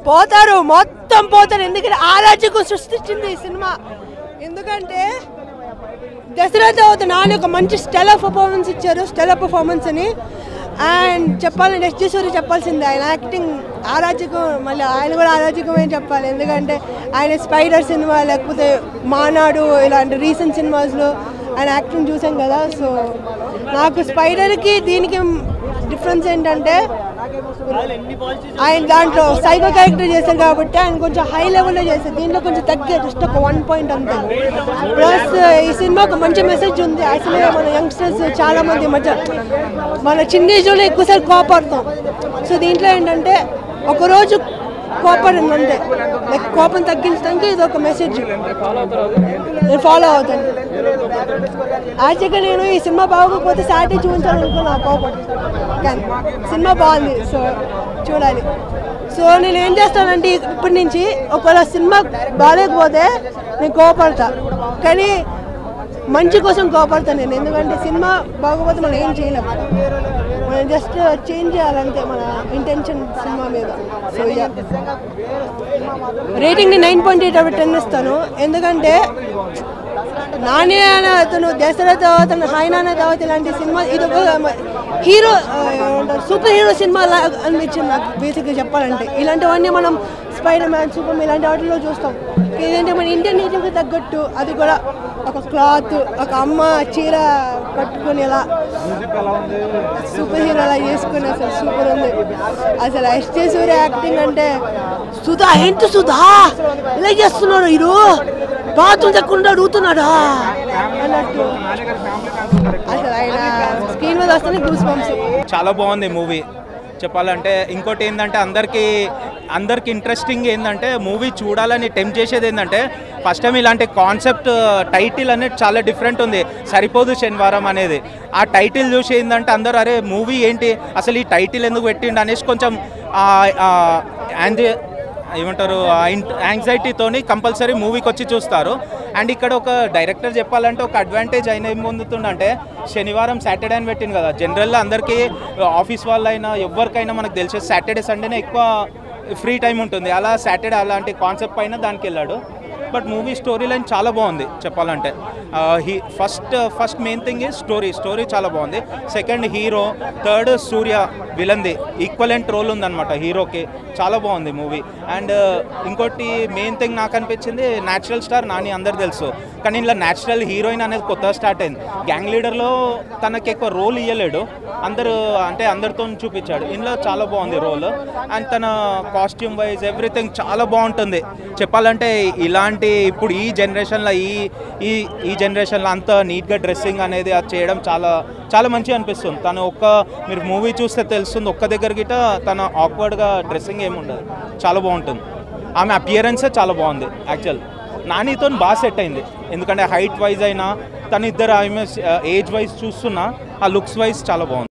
పోతారు, మొత్తం పోతారు. ఎందుకంటే ఆరాధ్యకు సృష్టించింది ఈ సినిమా. ఎందుకంటే దశరథ నాని ఒక మంచి స్టెల్లర్ పర్ఫార్మెన్స్ ఇచ్చారు, స్టెల్లర్ పర్ఫార్మెన్స్ అని. అండ్ చెప్పాలంటే ఎస్జే సూర్య చెప్పాల్సిందే, ఆయన యాక్టింగ్ ఆరాధ్యకం. మళ్ళీ ఆయన కూడా ఆరాధ్యకమే చెప్పాలి. ఎందుకంటే ఆయన స్పైడర్ సినిమా లేకపోతే మానాడు ఇలాంటి రీసెంట్ సినిమాస్లో ఆయన యాక్టింగ్ చూసాం కదా. సో నాకు స్పైడర్కి దీనికి డిఫరెన్స్ ఏంటంటే ఆయన దాంట్లో సైకో క్యారెక్టర్ చేశారు కాబట్టి ఆయన కొంచెం హై లెవెల్లో చేశారు, దీంట్లో కొంచెం తగ్గే జస్ట్ ఒక 1 point అంతే. ప్లస్ ఈ సినిమా ఒక మంచి మెసేజ్ ఉంది. అసలు మన యంగ్స్టర్స్ చాలా మంది మధ్య మన చిన్న ఏజ్లో ఎక్కువసారి కోపడతాం. సో దీంట్లో ఏంటంటే ఒకరోజు కోపడిందంటే లైక్ కోపం తగ్గించడానికి ఇది ఒక మెసేజ్ నేను ఫాలో అవుతాను. యాక్చువల్గా నేను ఈ సినిమా బాగోకపోతే సాటి చూపించాలనుకున్నా కోపం, కానీ సినిమా బాగుంది. సో చూడాలి. సో నేను ఏం చేస్తానంటే ఇప్పటి నుంచి ఒకవేళ సినిమా బాగాలేకపోతే నేను కోపడతా, కానీ మంచి కోసం కోపడతాను నేను. ఎందుకంటే సినిమా బాగోపోతే మనం ఏం చేయలేము, మనం జస్ట్ చేంజ్ చేయాలంటే మన ఇంటెన్షన్ సినిమా మీద. సో రేటింగ్ని 9.8/10 ఇస్తాను. ఎందుకంటే నాని అనే అతను దశరథ అతను హైనాన తర్వాత ఇలాంటి సినిమా ఇది ఒక హీరో సూపర్ హీరో సినిమా అనిపించింది నాకు. బేసిక్గా చెప్పాలంటే ఇలాంటివన్నీ మనం స్పైడర్ మ్యాన్, సూపర్ మ్యాన్ ఇలాంటి వాటిలో చూస్తాం. ఏంటంటే మన ఇండియన్ నేచర్కి తగ్గట్టు అది కూడా ఒక క్లాత్, ఒక అమ్మ చీర కట్టుకొని ఇలా సూపర్ హీరో అలా చేసుకుని అసలు సూపర్ ఉంది. అసలు ఎస్జే సూర్య యాక్టింగ్ అంటే సుధా ఏంటి సుధా ఇలా చేస్తున్నాడు, వీడు బాత్రూమ్ తక్కువ అడుగుతున్నాడా అన్నట్టు. అసలు ఆయన స్క్రీన్ మీద వస్తేనే గూస్ బంప్స్. చాలా బాగుంది మూవీ చెప్పాలంటే. ఇంకోటి ఏంటంటే అందరికి ఇంట్రెస్టింగ్ ఏంటంటే మూవీ చూడాలని టెంప్ట్ చేసేది ఏంటంటే ఫస్ట్ టైం ఇలాంటి కాన్సెప్ట్ టైటిల్ అనేది చాలా డిఫరెంట్ ఉంది, సరిపోదు శనివారం అనేది. ఆ టైటిల్ చూసి ఏంటంటే అందరూ అరే మూవీ ఏంటి అసలు ఈ టైటిల్ ఎందుకు పెట్టిండు అనేసి కొంచెం ఏమంటారు యాంగ్జైటీతోని కంపల్సరీ మూవీకి వచ్చి చూస్తారు. అండ్ ఇక్కడ ఒక డైరెక్టర్ చెప్పాలంటే ఒక అడ్వాంటేజ్ అయినా ఏం పొందుతుందంటే శనివారం సాటర్డే అని పెట్టింది కదా. జనరల్గా అందరికీ ఆఫీస్ వాళ్ళైనా ఎవరికైనా మనకు తెలిసే సాటర్డే సండేనే ఎక్కువ ఫ్రీ టైం ఉంటుంది. అలా సాటర్డే అలాంటి కాన్సెప్ట్ పైన దానికి వెళ్ళాడు. బట్ మూవీ స్టోరీ లైన్ చాలా బాగుంది చెప్పాలంటే. First main thing is story చాలా బాగుంది. సెకండ్ హీరో, థర్డ్ సూర్య విలన్ది ఈక్వలెంట్ రోల్ ఉందన్నమాట హీరోకి. చాలా బాగుంది మూవీ. అండ్ ఇంకోటి మెయిన్ థింగ్ నాకు అనిపించింది న్యాచురల్ స్టార్ నాని అందరు తెలుసు, కానీ ఇలా న్యాచురల్ హీరోయిన్ అనేది కొత్తగా స్టార్ట్ అయింది. గ్యాంగ్ లీడర్లో తనకి ఎక్కువ రోల్ ఇవ్వలేడు, అందరితో చూపించాడు. ఇందులో చాలా బాగుంది రోల్. అండ్ తన కాస్ట్యూమ్ వైజ్ ఎవ్రీథింగ్ చాలా బాగుంటుంది చెప్పాలంటే. ఇలాంటి ఇప్పుడు ఈ జనరేషన్లో ఈ జనరేషన్లో అంత నీట్గా డ్రెస్సింగ్ అనేది అది చేయడం చాలా చాలా మంచిగా అనిపిస్తుంది. తను మీరు మూవీ చూస్తే తెలుస్తుంది, ఒక్క దగ్గర గిట తన ఆక్వర్డ్గా డ్రెస్సింగ్ ఏమి ఉండదు, చాలా బాగుంటుంది. ఆమె అపియరెన్సే చాలా బాగుంది యాక్చువల్. నానితో బాగా సెట్ అయింది, ఎందుకంటే హైట్ వైజ్ అయినా తను ఇద్దరు ఆమె ఏజ్ వైజ్ చూస్తున్నా ఆ లుక్స్ వైజ్ చాలా బాగుంది.